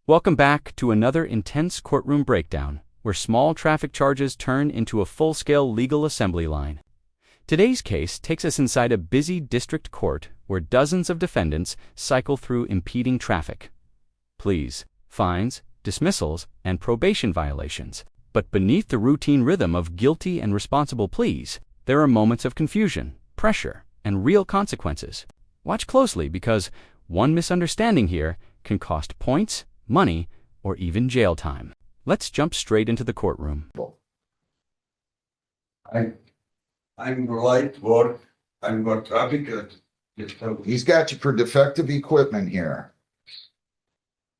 Welcome back to another intense courtroom breakdown, where small traffic charges turn into a full-scale legal assembly line. Today's case takes us inside a busy district court where dozens of defendants cycle through impeding traffic. Pleas, fines, dismissals, and probation violations. But beneath the routine rhythm of guilty and responsible pleas, there are moments of confusion, pressure, and real consequences. Watch closely because one misunderstanding here can cost points, money, or even jail time. Let's jump straight into the courtroom. I'm right work. I'm got traffic. He's got you for defective equipment here.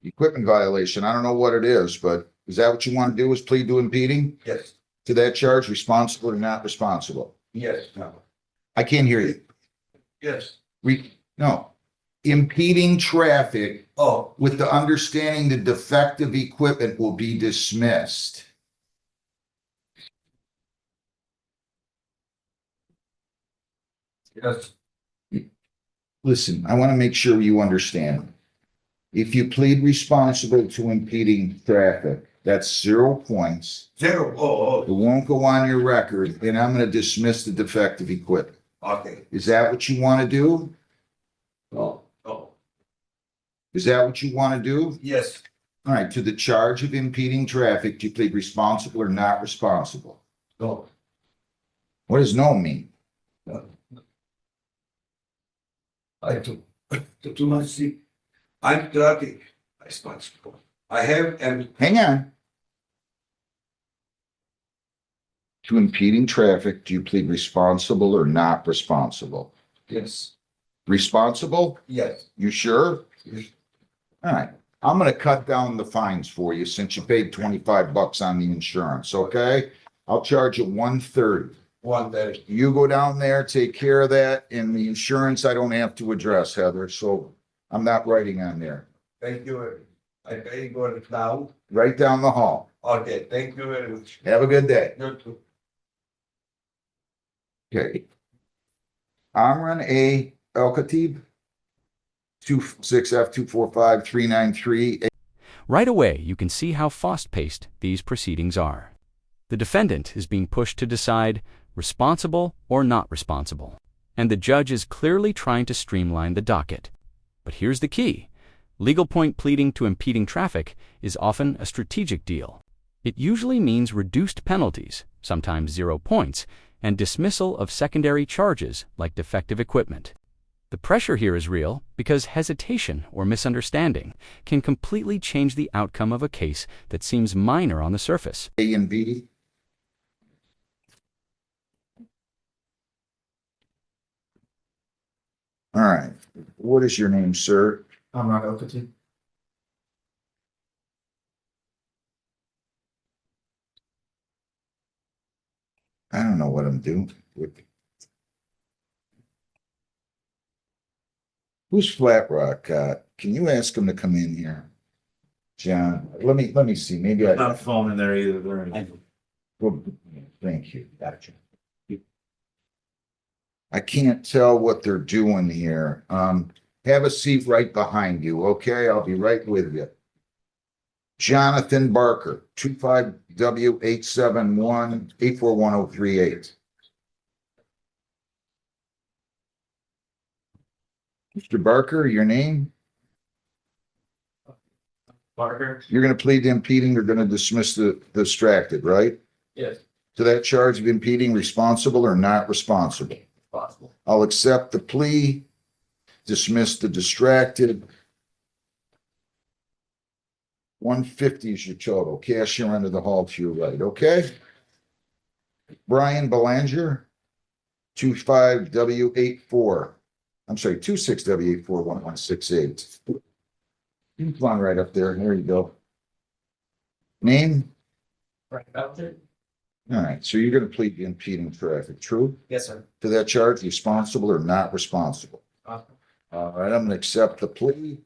Equipment violation. I don't know what it is, but is that what you want to do, is plead to impeding? Yes. To that charge, responsible or not responsible? Yes. No. I can't hear you. Yes. No. Impeding traffic Oh. with the understanding the defective equipment will be dismissed. Yes. Listen, I want to make sure you understand. If you plead responsible to impeding traffic, that's 0 points. 0. It won't go on your record, and I'm going to dismiss the defective equipment. Okay. Is that what you want to do? Oh. Oh. Is that what you want to do? Yes. All right, to the charge of impeding traffic, do you plead responsible or not responsible? No. What does no mean? No. I took too much sleep. I'm traffic responsible. I have and Hang on. To impeding traffic, do you plead responsible or not responsible? yes. Responsible? Yes. You sure? Yes. All right. I'm going to cut down the fines for you since you paid $25 on the insurance, okay? I'll charge you $130. 130. You go down there, take care of that, and the insurance I don't have to address, Heather, so I'm not writing on there. Thank you very much. I pay go now. Right down the hall. Okay. Thank you very much. Have a good day. You too. Okay. Amran A. El-Khatib, 26F245393. Right away, you can see how fast-paced these proceedings are. The defendant is being pushed to decide responsible or not responsible, and the judge is clearly trying to streamline the docket. But here's the key. Legal point pleading to impeding traffic is often a strategic deal. It usually means reduced penalties, sometimes 0 points, and dismissal of secondary charges like defective equipment. The pressure here is real because hesitation or misunderstanding can completely change the outcome of a case that seems minor on the surface. A and B. All right. What is your name, sir? I'm not El-Khatib. I don't know what I'm doing. Who's Flat Rock? Can you ask him to come in here? John, let me see. Maybe Not I. phone in there either. Well, thank you. Gotcha. I can't tell what they're doing here. Have a seat right behind you, okay? I'll be right with you. Jonathan Barker, 25W871-841038. Mr. Barker, your name? Barker? You're going to plead to impeding. You're going to dismiss the distracted, right? Yes. To that charge of impeding, responsible or not responsible? Possible. I'll accept the plea, dismiss the distracted. 150 is your total. Cashier under the hall to your right, okay? Brian Belanger, 25W84. I'm sorry, 26W841168. You come on right up there. There you go. Name? Right out there? All right, so you're going to plead to impeding traffic, true? Yes, sir. To that charge, responsible or not responsible? Possible. All right, I'm going to accept the plea.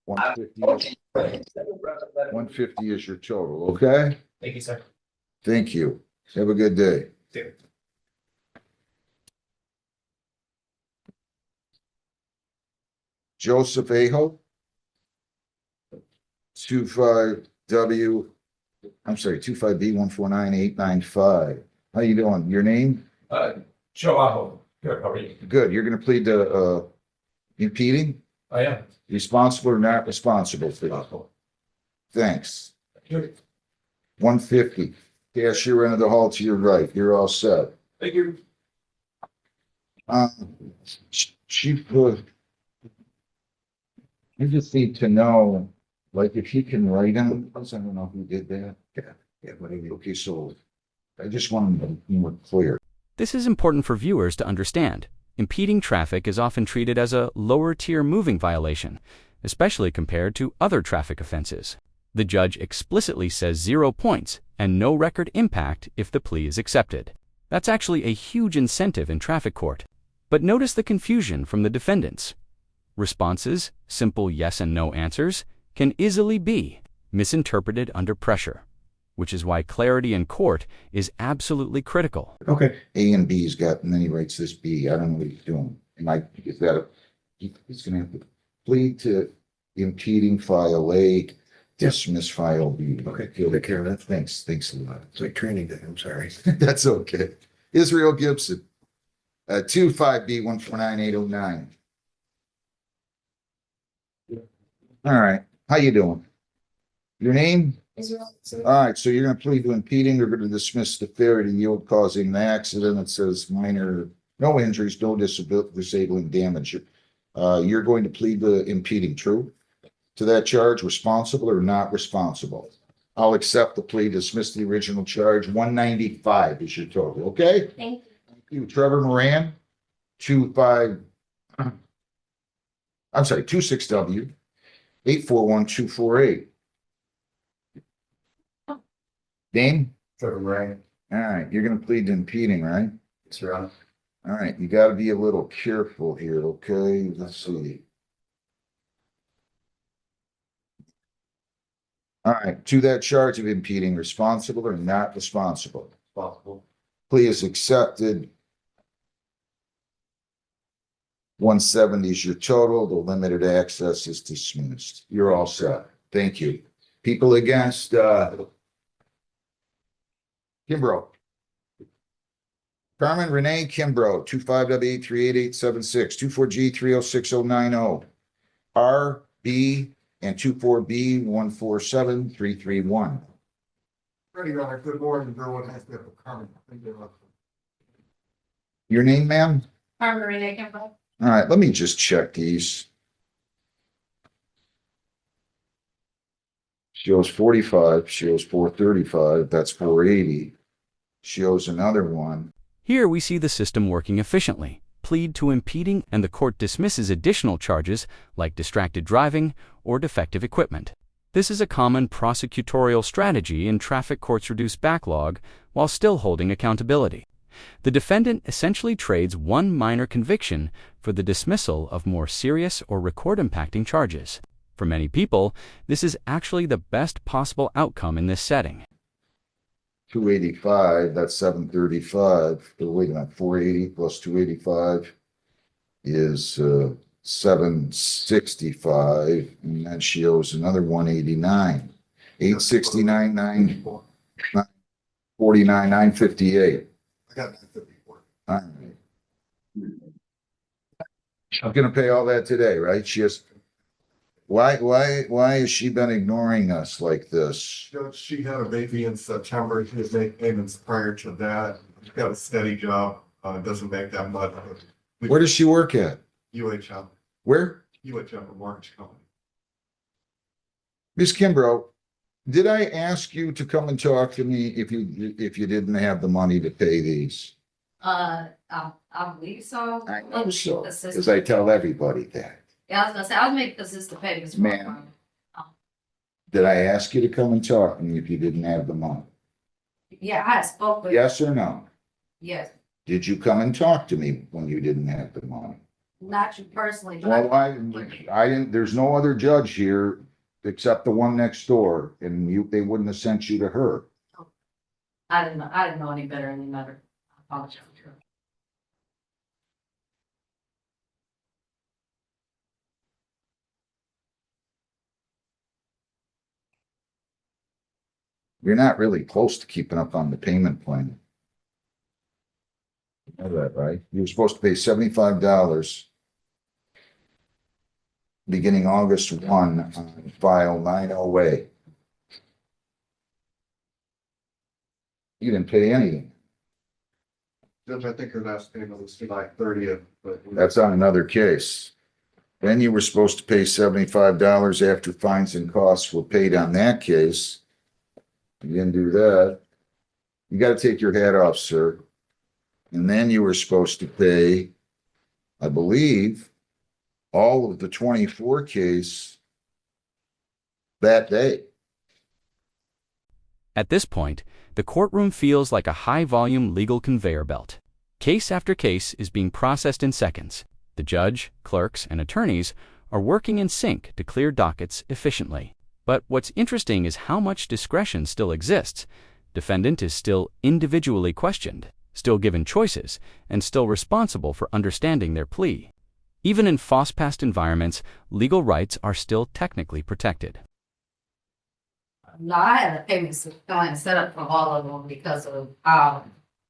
150 150 is your total, okay? Thank you, sir. Thank you. Have a good day. Dude. Joseph Aho, 25W, I'm sorry, 25B149895. How you doing? Your name? Jawab. Good, how are you? Good. You're gonna plead to impeding, I am. responsible or not responsible for that? Thanks. Good. 150. Cashier end of the hall to your right. You're all set. Thank you. Chief, I just need to know, like, if you can write them, I don't know who did that. Yeah, but okay, so I just want to be more clear. This is important for viewers to understand. Impeding traffic is often treated as a lower-tier moving violation, especially compared to other traffic offenses. The judge explicitly says 0 points and no record impact if the plea is accepted. That's actually a huge incentive in traffic court. But notice the confusion from the defendants. Responses, simple yes and no answers, can easily be misinterpreted under pressure, which is why clarity in court is absolutely critical. Okay. A and B's got, and then he writes this B. I don't know what he's doing. Is that he's gonna have to plead to impeding file A, dismiss file B. Okay, take care of that. Thanks a lot. It's like training day, I'm sorry. That's okay. Israel Gibson, 25B149809. All right, how you doing? Your name? Israel. All right, so you're gonna plead to impeding, you're gonna dismiss the failure to yield causing the accident. It says minor, no injuries, no disabling damage. You're going to plead to impeding, true? To that charge, responsible or not responsible? I'll accept the plea, dismiss the original charge. 195 is your total, okay? Thank you. Thank you. Trevor Moran, 26W, 841248. Dane? Trevor Moran. All right, you're gonna plead to impeding, right? Yes, Your Honor. All right, you gotta be a little careful here, okay? Let's see. All right, to that charge of impeding, responsible or not responsible? Possible. Plea is accepted. 170 is your total. The limited access is dismissed. You're all set. Thank you. People against, Kimbrough. Carmen Renee Kimbrough, 25W38876, 24G306090, RB and 24B147331. Ready, Your Honor. Good morning, everyone. Has been Carmen. Your name, ma'am? Carmen Renee Campbell. All right, let me just check these. Shows 45, shows 435, that's 480. Shows another one. Here we see the system working efficiently. Plead to impeding and the court dismisses additional charges like distracted driving or defective equipment. This is a common prosecutorial strategy in traffic courts' reduced backlog while still holding accountability. The defendant essentially trades one minor conviction for the dismissal of more serious or record-impacting charges. For many people, this is actually the best possible outcome in this setting. 285, that's 735. Wait a minute, 480 plus 285 is 765, and that shows another 189. 869, 949, 958. I got 954. All right. I'm gonna pay all that today, right? She has. Why has she been ignoring us like this? Judge, she had a baby in September. She had made payments prior to that. She's got a steady job. Doesn't make that much. Where does she work at? UHM. Where? UHM, a mortgage company. Miss Kimbrough, did I ask you to come and talk to me if you didn't have the money to pay these? I believe so. I know so, because I tell everybody that. Yeah, I was gonna say, I'll make this the pay because. Ma'am. Did I ask you to come and talk to me if you didn't have the money? Yeah, I spoke with. Yes or no? Yes, Did you come and talk to me when you didn't have the money? not you personally, but Well, I didn't, there's no other judge here except the one next door, and they wouldn't have sent you to her. I didn't know any better than another. I apologize. You're not really close to keeping up on the payment plan. You know that, right? You were supposed to pay $75 beginning August 1 on file 908. You didn't pay anything. Judge, I think her last payment was July 30th, but. That's on another case. Then you were supposed to pay $75 after fines and costs were paid on that case. You didn't do that. You got to take your hat off, sir. And then you were supposed to pay, I believe, all of the 24 case that day. At this point, the courtroom feels like a high-volume legal conveyor belt. Case after case is being processed in seconds. The judge, clerks, and attorneys are working in sync to clear dockets efficiently. But what's interesting is how much discretion still exists. Defendant is still individually questioned, still given choices, and still responsible for understanding their plea. Even in fast-paced environments, legal rights are still technically protected. No, I had a payment plan set up for all of them because of how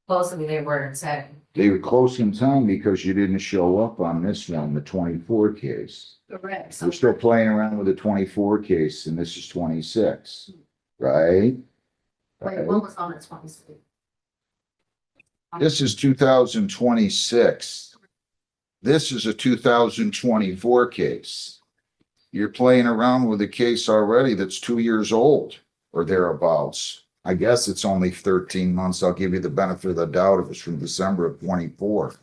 closely they were in setting. They were close in time because you didn't show up on this one, the 24 case. Correct. We're still playing around with the 24 case, and this is 26, right? Wait, what was on the 26th? This is 2026. This is a 2024 case. You're playing around with a case already that's 2 years old or thereabouts. I guess it's only 13 months. I'll give you the benefit of the doubt if it's from December of 24.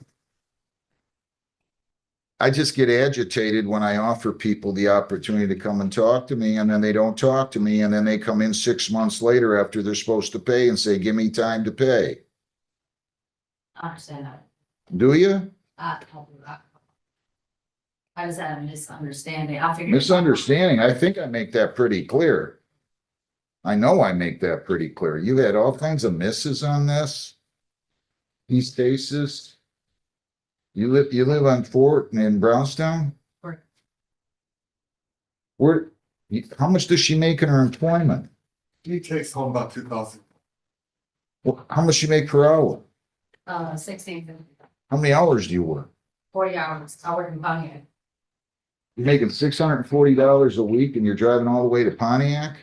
I just get agitated when I offer people the opportunity to come and talk to me, and then they don't talk to me, and then they come in 6 months later after they're supposed to pay and say, give me time to pay. I understand that. Do you? I just had a misunderstanding. I figured. Misunderstanding. I think I make that pretty clear. I know I make that pretty clear. You had all kinds of misses on this. These cases. You live on Fort in Brownstown? Correct. How much does she make in her employment? He takes home about 2,000. Well, how much she make per hour? 16, How many hours do you work? 40 hours. I work in Pontiac. You're making $640 a week and you're driving all the way to Pontiac?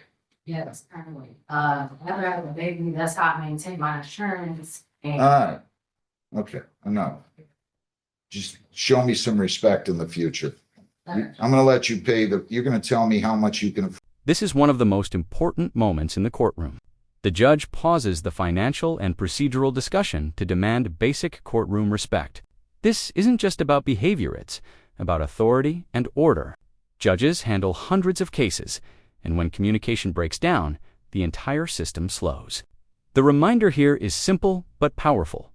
Yes, currently. After I have a baby, that's how I maintain my insurance. And All right. Okay, enough. Just show me some respect in the future. I'm gonna let you pay you're gonna tell me how much you can afford. This is one of the most important moments in the courtroom. The judge pauses the financial and procedural discussion to demand basic courtroom respect. This isn't just about behavior, it's about authority and order. Judges handle hundreds of cases, and when communication breaks down, the entire system slows. The reminder here is simple but powerful.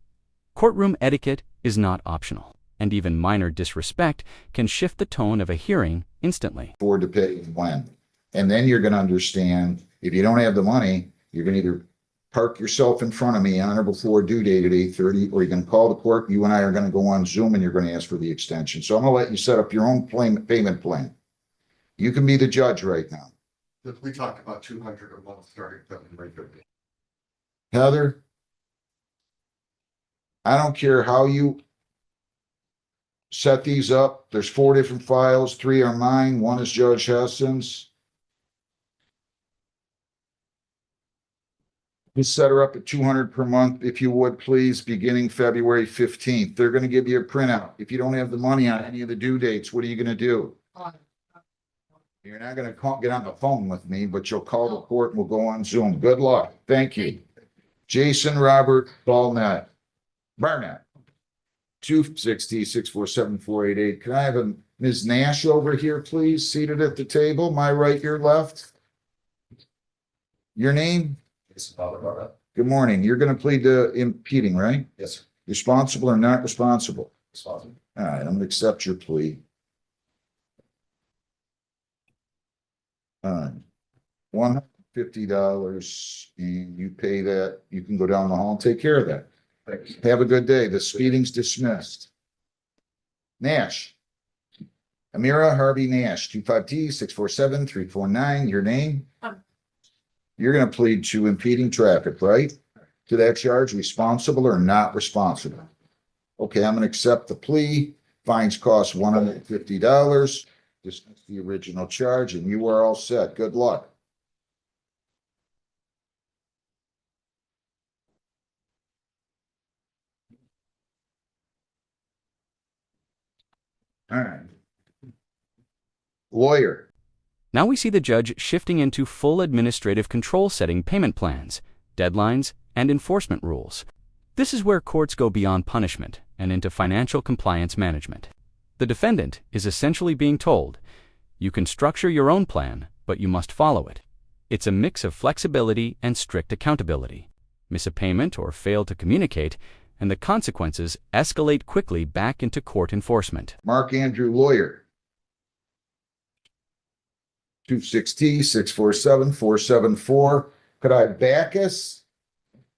Courtroom etiquette is not optional, and even minor disrespect can shift the tone of a hearing instantly. To pay and when. And then you're gonna understand, if you don't have the money, you're gonna either park yourself in front of me on or before due date at 8:30, or you're gonna call the court. You and I are gonna go on Zoom and you're gonna ask for the extension. So I'm gonna let you set up your own payment plan. You can be the judge right now. We talked about 200 a month starting February 30th. Heather, I don't care how you set these up. There's 4 different files. 3 are mine. 1 is Judge Heston's. Just set her up at 200 per month, if you would, please, beginning February 15th. They're going to give you a printout. If you don't have the money on any of the due dates, what are you going to do? You're not going to get on the phone with me, but you'll call the court and we'll go on Zoom. Good luck. Thank you. Jason Robert Barnett. 260-647-488. Can I have a Ms. Nash over here, please, seated at the table? My right, your left. Your name? Good morning. You're going to plead to impeding, right? Yes, sir. Responsible or not responsible? Responsible. All right, I'm going to accept your plea. $150, and you pay that. You can go down the hall and take care of that. Thank you. Have a good day. The speeding's dismissed. Nash. Amira Harvey Nash, 25T 647-349. Your name? You're gonna plead to impeding traffic, right? To that charge, responsible or not responsible? Okay, I'm gonna accept the plea. Fines cost $150. Dismiss the original charge and you are all set. Good luck. All right. Lawyer. Now we see the judge shifting into full administrative control, setting payment plans, deadlines, and enforcement rules. This is where courts go beyond punishment and into financial compliance management. The defendant is essentially being told, you can structure your own plan, but you must follow it. It's a mix of flexibility and strict accountability. Miss a payment or fail to communicate, and the consequences escalate quickly back into court enforcement. Mark Andrew, lawyer. 26T 647-474. Could I have Backus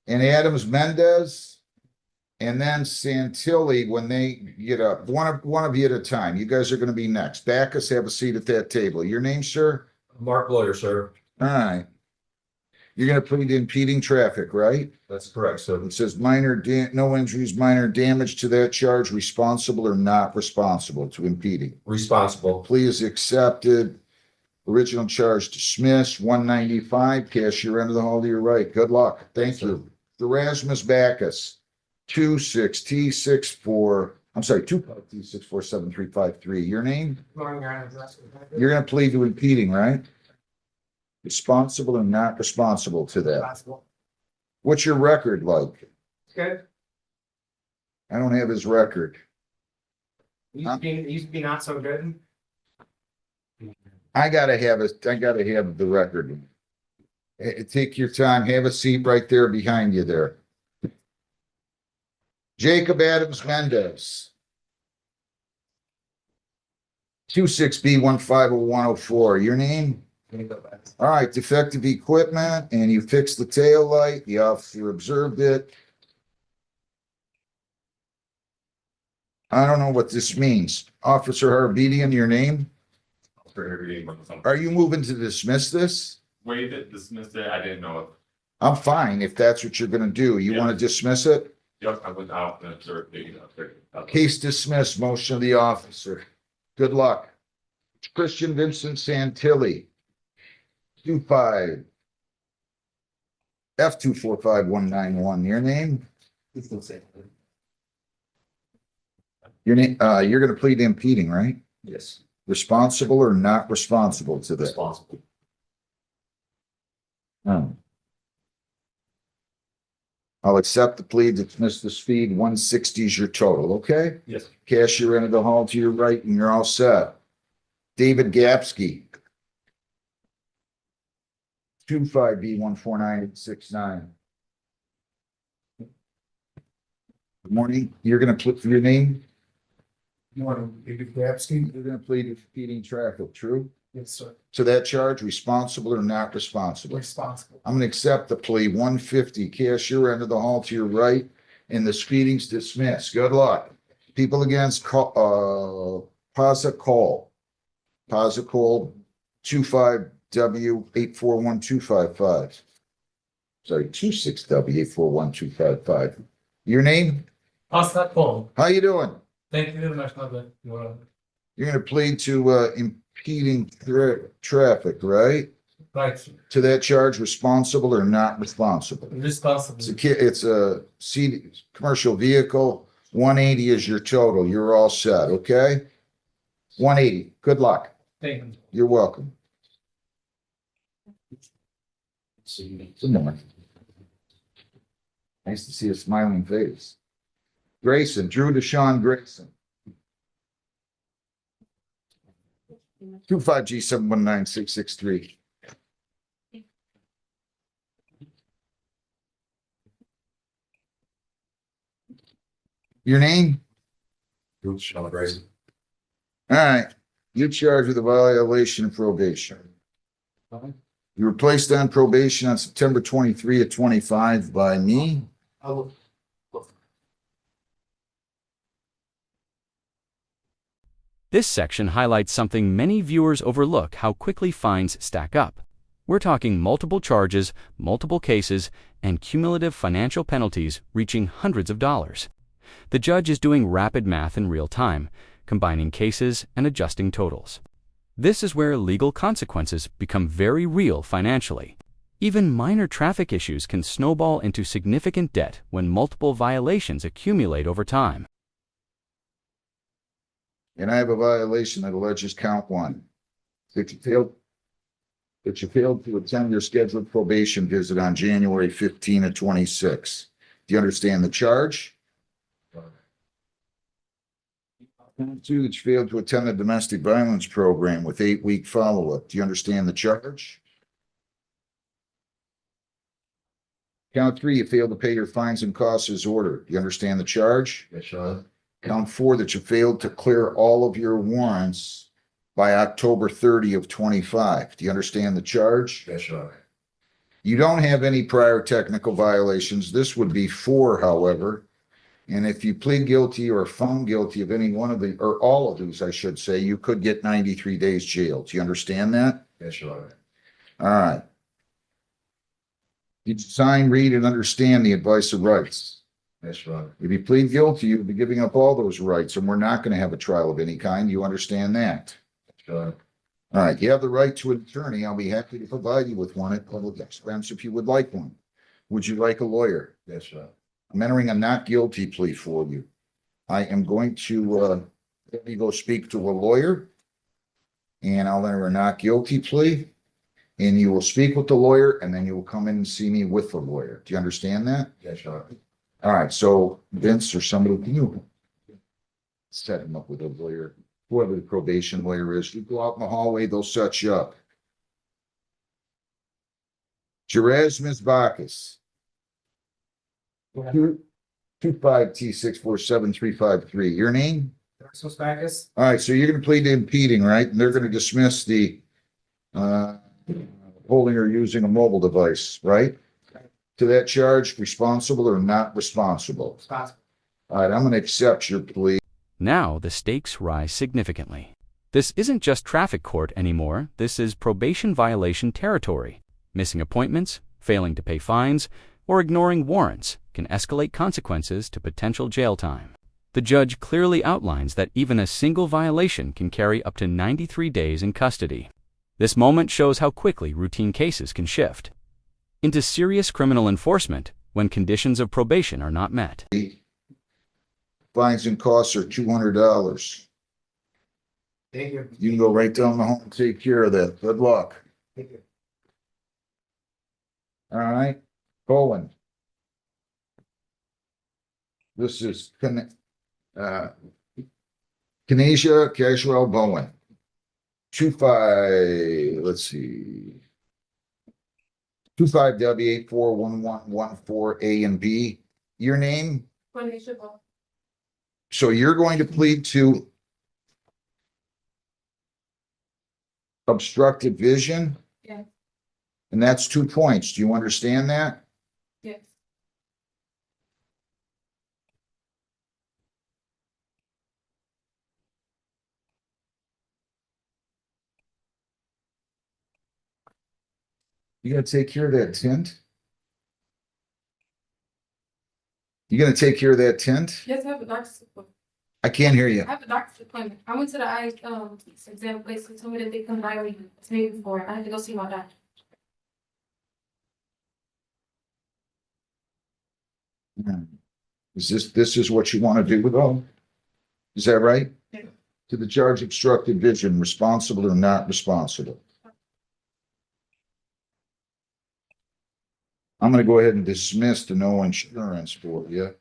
and Adams Mendez and then Santilli when they get up? One of you at a time. You guys are going to be next. Backus, have a seat at that table. Your name, sir? Mark Lawyer, sir. All right. You're going to plead impeding traffic, right? That's correct, sir. It says no injuries, minor damage to that charge, responsible or not responsible to impeding. Responsible. Plea is accepted. Original charge dismissed. 195. Cashier end of the hall to your right. Good luck. Thank you. Erasmus Backus. 26T64. I'm sorry, 25T647353. Your name? You're going to plead to impeding, right? Responsible or not responsible to that? What's your record like? Good. I don't have his record. Used to be not so good. I gotta have the record. Take your time. Have a seat right there behind you there. Jacob Adams Mendez. 26B150104. Your name? All right, defective equipment, and you fixed the tail light. The officer observed it. I don't know what this means. Officer Harbedian, your name? Are you moving to dismiss this? Wait, dismissed it. I didn't know it. I'm fine if that's what you're gonna do. You want to dismiss it? Yep, I went out and observed the Case dismissed, motion of the officer. Good luck. Christian Vincent Santilli. 25 F245191. Your name? Your name, you're gonna plead impeding, right? Yes. Responsible or not responsible to this? Responsible. I'll accept the plea, dismiss the speed. 160 is your total, okay? Yes. Cashier end of the hall to your right, and you're all set. David Gapsky. 25B14969. Good morning. You're gonna put your name? Morning, David Gapsky. You're gonna plead impeding traffic, true? Yes, sir. To that charge, responsible or not responsible? Responsible. I'm gonna accept the plea. 150, cashier end of the hall to your right, and the speeding's dismissed. Good luck. People against Pazakol. 25W841255. Sorry, 26W841255. Your name? Pascal Paul. How you doing? Thank you very much, Mother. You're gonna plead to impeding traffic, right? Right. To that charge, responsible or not responsible? Responsible. It's a commercial vehicle. 180 is your total. You're all set, okay? 180. Good luck. Thank you. You're welcome. Good morning. Nice to see a smiling face. Grayson, Drew Deshaun Grayson. 25G719663. Your name? Drew Deshaun Grayson. All right. You're charged with a violation of probation. You were placed on probation on September 23 of 25 by me. This section highlights something many viewers overlook: how quickly fines stack up. We're talking multiple charges, multiple cases, and cumulative financial penalties reaching hundreds of dollars. The judge is doing rapid math in real time, combining cases and adjusting totals. This is where legal consequences become very real financially. Even minor traffic issues can snowball into significant debt when multiple violations accumulate over time. And I have a violation that alleges count one. That you failed to attend your scheduled probation visit on January 15 of 26. Do you understand the charge? Count two, that you failed to attend the domestic violence program with 8-week follow-up. Do you understand the charge? Count three, you failed to pay your fines and costs as ordered. Do you understand the charge? Yes, Your Honor. Count four, that you failed to clear all of your warrants by October 30 of 25. Do you understand the charge? Yes, Your Honor. You don't have any prior technical violations. This would be 4, however. And if you plead guilty or found guilty of any one of the, or all of these, I should say, you could get 93 days jail. Do you understand that? Yes, Your Honor. All right. Did you sign, read, and understand the advice of rights? Yes, Your Honor. If you plead guilty, you'll be giving up all those rights, and we're not going to have a trial of any kind. You understand that? Yes, Your Honor. All right. You have the right to an attorney. I'll be happy to provide you with one at public expense if you would like one. Would you like a lawyer? Yes, Your Honor. I'm entering a not guilty plea for you. I am going to let me go speak to a lawyer, and I'll enter a not guilty plea, and you will speak with the lawyer, and then you will come in and see me with the lawyer. Do you understand that? Yes, Your Honor. All right, so Vince or somebody, can you set him up with a lawyer, whoever the probation lawyer is? You go out in the hallway, they'll set you up. Jerez Bacchus. 25T647353. Your name? Darcy Bacchus. All right, so you're going to plead to impeding, right? And they're going to dismiss the holding or using a mobile device, right? To that charge, responsible or not responsible? Responsible. All right, I'm going to accept your plea. Now the stakes rise significantly. This isn't just traffic court anymore, this is probation violation territory. Missing appointments, failing to pay fines, or ignoring warrants can escalate consequences to potential jail time. The judge clearly outlines that even a single violation can carry up to 93 days in custody. This moment shows how quickly routine cases can shift into serious criminal enforcement when conditions of probation are not met. Fines and costs are $200. Thank you. You can go right down the hall and take care of that. Good luck. Thank you. All right, Bowen. This is Kinesia Casual Bowen. 25, let's see. 25W841114A and B. Your name? So you're going to plead to obstructed vision? Yeah. And that's 2 points. Do you understand that? Yes. You gonna take care of that tint? You gonna take care of that tint? Yes, I have a doctor's appointment. I can't hear you. I have a doctor's appointment. I went to the eye exam place and told me that they couldn't dial me before. I had to go see my doctor. This is what you want to do with all? Is that right? Yeah. To the charge obstructed vision, responsible or not responsible? I'm gonna go ahead and dismiss the no insurance for you.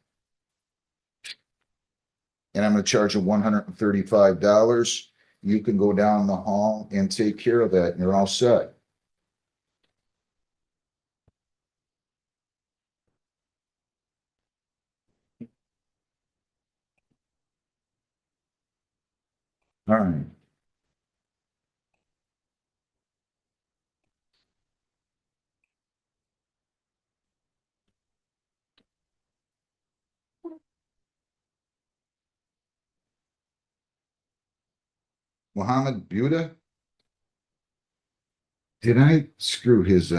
And I'm gonna charge you $135. You can go down the hall and take care of that, and you're all set. All right. Mohammed Buda? Did I screw his,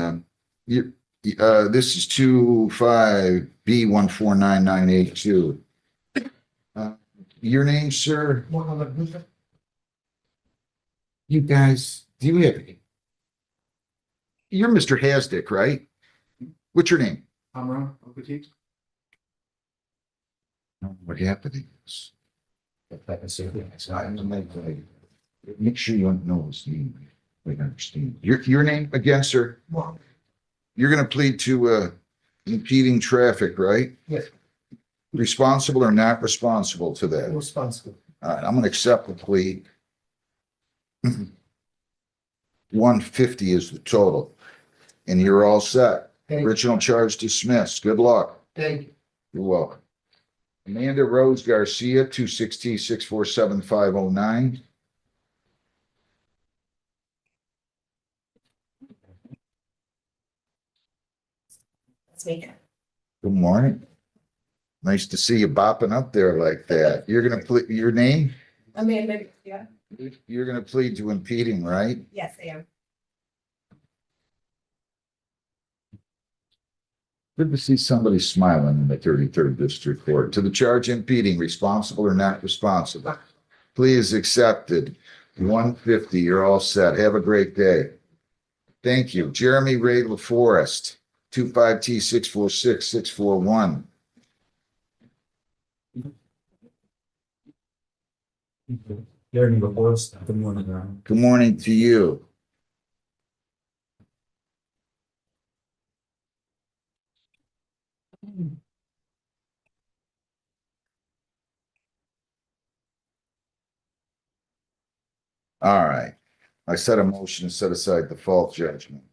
you, this is 25B149982. Your name, sir? You guys, do you have, you're Mr. Hasdick, right? What's your name? What happened is, make sure you know his name. We understand. Your name again, sir? You're gonna plead to, impeding traffic, right? Yes. Responsible or not responsible to that? Responsible. All right, I'm gonna accept the plea. 150 is the total. And you're all set. Thank you. Original charge dismissed. Good luck. Thank you. You're welcome. Amanda Rose Garcia, 260-647-509. That's me. Good morning. Nice to see you bopping up there like that. You're gonna plead, your name? Amanda, yeah. You're gonna plead to impeding, right? Yes, I am. Good to see somebody smiling in the 33rd District Court. To the charge impeding, responsible or not responsible? Plea is accepted. 150, you're all set. Have a great day. Thank you. Jeremy Ray LaForest, 25T646641. Good morning. Good morning to you. All right. I set a motion to set aside default judgment.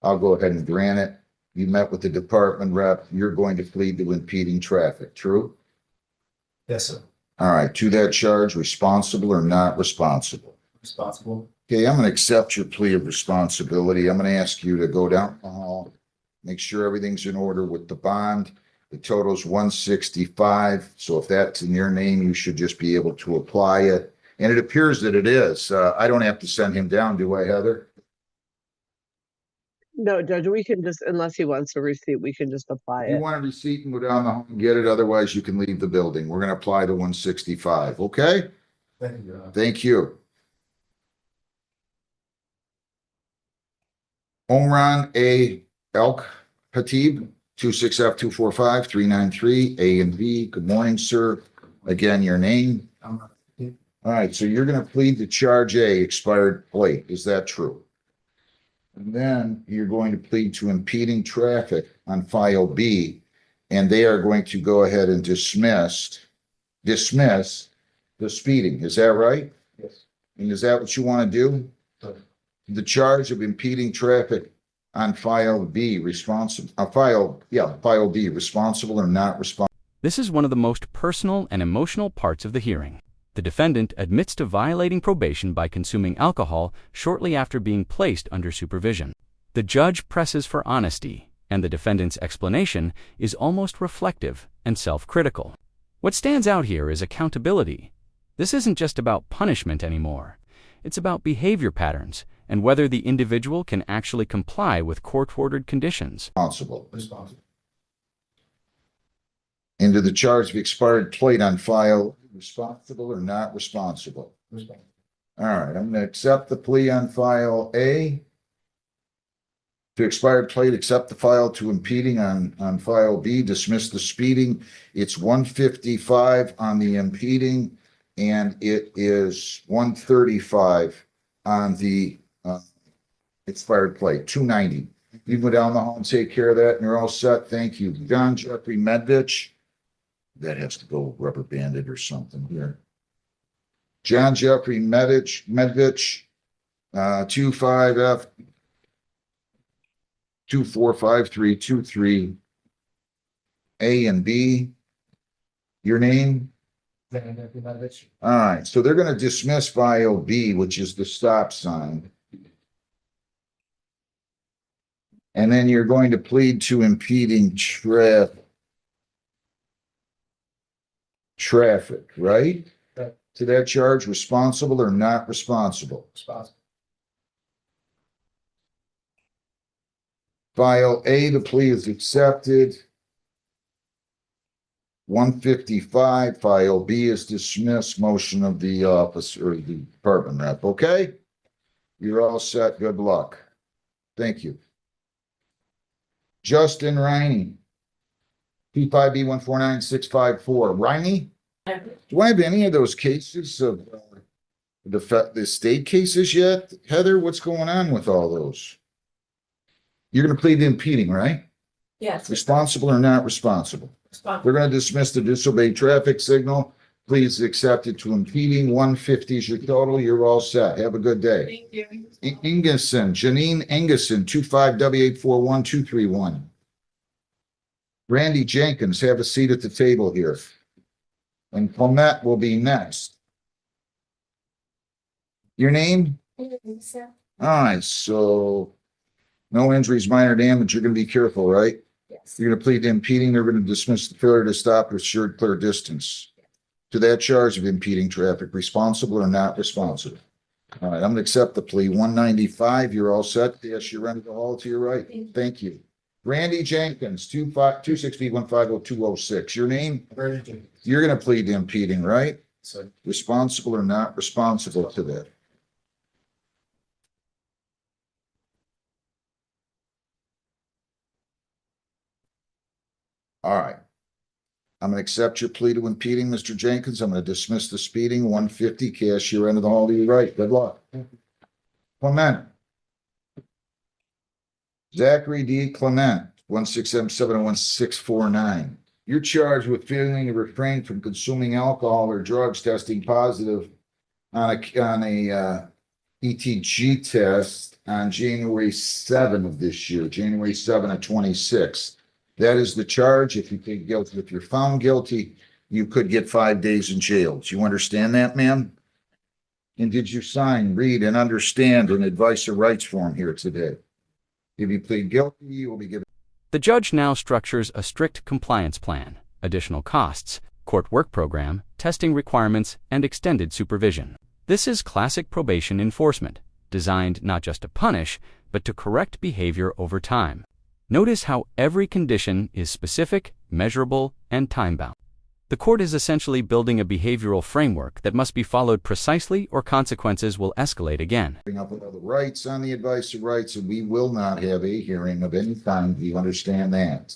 I'll go ahead and grant it. You met with the department rep. You're going to plead to impeding traffic, true? Yes, sir. All right. To that charge, responsible or not responsible? Responsible. Okay, I'm going to accept your plea of responsibility. I'm going to ask you to go down the hall, make sure everything's in order with the bond. The total's 165. So if that's in your name, you should just be able to apply it. And it appears that it is. I don't have to send him down, do I, Heather? No, Judge, we can just, unless he wants a receipt, we can just apply If you it. want a receipt and go down the hall and get it, otherwise you can leave the building. We're going to apply the 165, okay? Thank you. Thank you. Omran A. Elk Hatib, 26F245393, A and B. Good morning, sir. Again, your name. All right, so you're going to plead to charge A, expired plate. Is that true? And then you're going to plead to impeding traffic on file B, and they are going to go ahead and dismiss the speeding. Is that right? Yes. And is that what you want to do? The charge of impeding traffic on file B, file B, responsible or not responsible? This is one of the most personal and emotional parts of the hearing. The defendant admits to violating probation by consuming alcohol shortly after being placed under supervision. The judge presses for honesty, and the defendant's explanation is almost reflective and self-critical. What stands out here is accountability. This isn't just about punishment anymore. It's about behavior patterns and whether the individual can actually comply with court-ordered conditions. Responsible. Into the charge of expired plate on file, responsible or not responsible? All right, I'm going to accept the plea on file A. To expired plate, accept the file to impeding on file B, dismiss the speeding. It's 155 on the impeding, and it is 135 on the expired plate, 290. You can go down the hall and take care of that, and you're all set. Thank you. John Jeffrey Medvich. That has to go rubber banded or something here. John Jeffrey Medvich, 25F 245323, A and B. Your name? All right, so they're going to dismiss file B, which is the stop sign. And then you're going to plead to impeding traffic, right? To that charge, responsible or not responsible? Responsible. File A, the plea is accepted. 155, file B is dismissed. Motion of the officer, the department rep. Okay? You're all set. Good luck. Thank you. Justin Riney. P5B149654. Riney? Do I have any of those cases of the state cases yet? Heather, what's going on with all those? You're going to plead the impeding, right? Yes. Responsible or not responsible? They're going to dismiss the disobeyed traffic signal. Please accept it to impeding. 150 is your total. You're all set. Have a good day. Thank you. Ingeson, Janine Ingeson, 25W841231. Randy Jenkins, have a seat at the table here. And Clement will be next. Your name? All right, so no injuries, minor damage. You're going to be careful, right? Yes. You're going to plead to impeding. They're going to dismiss the failure to stop or assured clear distance. To that charge of impeding traffic, responsible or not responsible? All right, I'm going to accept the plea. 195, you're all set. Yes, you're ready to haul to your right. Thank you. Randy Jenkins, 26B1502006. Your name? You're going to plead to impeding, right? So, Responsible or not responsible to that? All right. I'm going to accept your plea to impeding, Mr. Jenkins. I'm going to dismiss the speeding. 150, cash your end of the hall to your right. Good luck. Clement. Zachary D. Clement, 167701649. You're charged with failing to refrain from consuming alcohol or drugs, testing positive on a ETG test on January 7 of this year, January 7 of 26. That is the charge. If you plead guilty, if you're found guilty, you could get 5 days in jail. Do you understand that, ma'am? And did you sign, read, and understand an advice or rights form here today? If you plead guilty, you will be given. The judge now structures a strict compliance plan, additional costs, court work program, testing requirements, and extended supervision. This is classic probation enforcement, designed not just to punish, but to correct behavior over time. Notice how every condition is specific, measurable, and time-bound. The court is essentially building a behavioral framework that must be followed precisely or consequences will escalate again. Bring up another rights on the advice of rights, and we will not have a hearing of any kind. Do you understand that?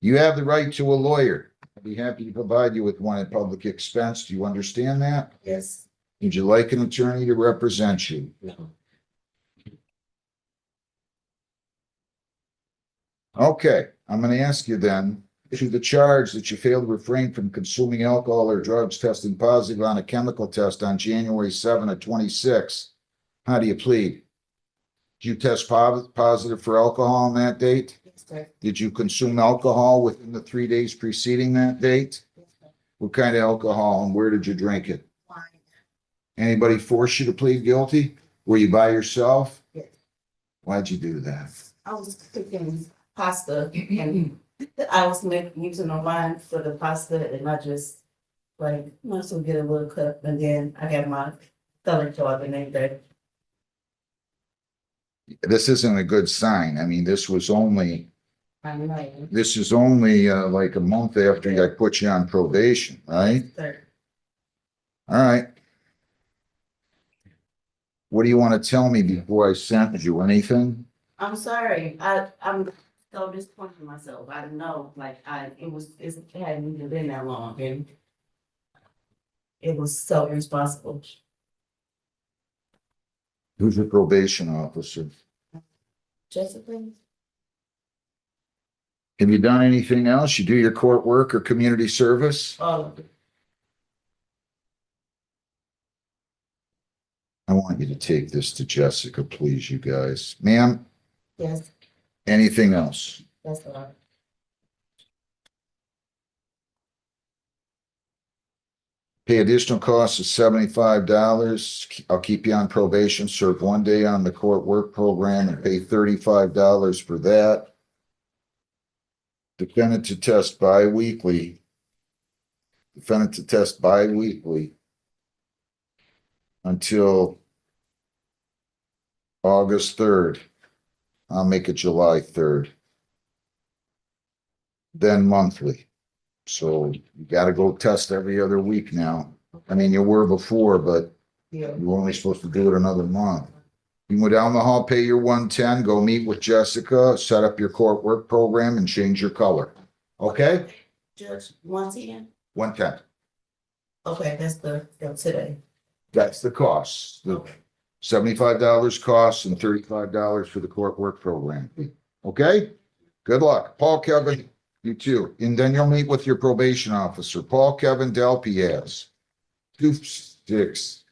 You have the right to a lawyer. I'd be happy to provide you with one at public expense. Do you understand that? Yes. Would you like an attorney to represent you? No. Okay, I'm going to ask you then, to the charge that you failed to refrain from consuming alcohol or drugs testing positive on a chemical test on January 7 of 26. How do you plead? Did you test positive for alcohol on that date? Yes, sir. Did you consume alcohol within the 3 days preceding that date? Yes, sir. What kind of alcohol and where did you drink it? Wine. Anybody force you to plead guilty? Were you by yourself? Yes. Why'd you do that? I was cooking pasta and I was using a wine for the pasta and I just like must well get a little cup and then I have my color chart and everything. This isn't a good sign. I mean, this is only like a month after I put you on probation, right? Sir. All right. What do you want to tell me before I sentence you? Anything? I'm sorry. I'm so disappointed in myself. I didn't know, like, it hadn't even been that long, and it was so irresponsible. Who's your probation officer? Jessica? Have you done anything else? You do your court work or community service? Oh, I want you to take this to Jessica, please, you guys. Ma'am, yes, anything else? that's all. Pay additional costs of $75. I'll keep you on probation, serve 1 day on the court work program and pay $35 for that. Defendant to test bi-weekly. Defendant to test bi-weekly until August 3rd. I'll make it July 3rd. Then monthly. So you gotta go test every other week now. I mean, you were before, but Yeah. you were only supposed to do it another month. You can go down the hall, pay your 110, go meet with Jessica, set up your court work program and change your color. Okay? Judge, 110? 110. Okay, that's today. That's the cost. The Okay. $75 cost and $35 for the court work program. Okay? Good luck. Paul, Kevin, you too. And then you'll meet with your probation officer, Paul, Kevin, Delpiaz. 26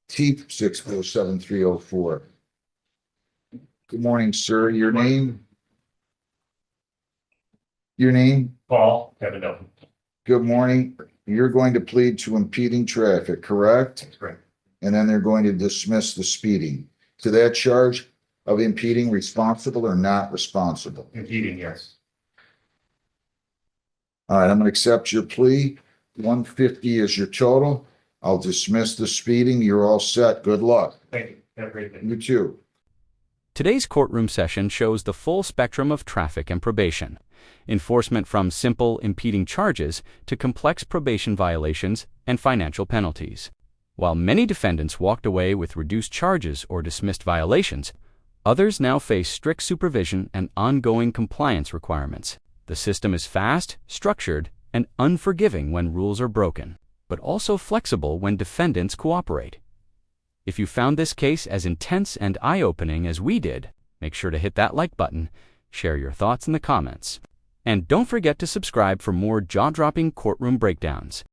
T647304. Good morning, sir. Your name? Your name? Paul, Kevin Delphi. Good morning. You're going to plead to impeding traffic, correct? That's correct. And then they're going to dismiss the speeding. To that charge of impeding, responsible or not responsible? Impeding, yes. All right, I'm gonna accept your plea. 150 is your total. I'll dismiss the speeding. You're all set. Good luck. Thank you. Have a great day. You too. Today's courtroom session shows the full spectrum of traffic and probation. Enforcement from simple impeding charges to complex probation violations and financial penalties. While many defendants walked away with reduced charges or dismissed violations, others now face strict supervision and ongoing compliance requirements. The system is fast, structured, and unforgiving when rules are broken, but also flexible when defendants cooperate. If you found this case as intense and eye-opening as we did, make sure to hit that like button, share your thoughts in the comments, and don't forget to subscribe for more jaw-dropping courtroom breakdowns.